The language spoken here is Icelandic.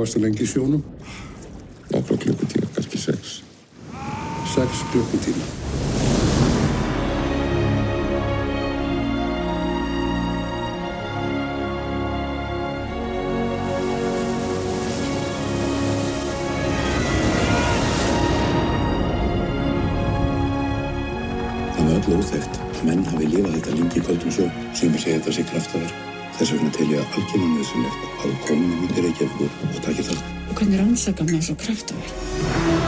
varstu lengi í sjónum? Nokkra klukkutíma, kannski 6. 6 klukkutíma. Það var öll óþekkt að menn hafi lifað þetta lengi í köldum sjó. Sumir segja þetta sé kraftaverk. Þess vegna tel ég algjörlega nauðsynlegt að komum út í Reykjavíkur og taki þátt. Og hvernig rannsakar maður svo kraftaverk?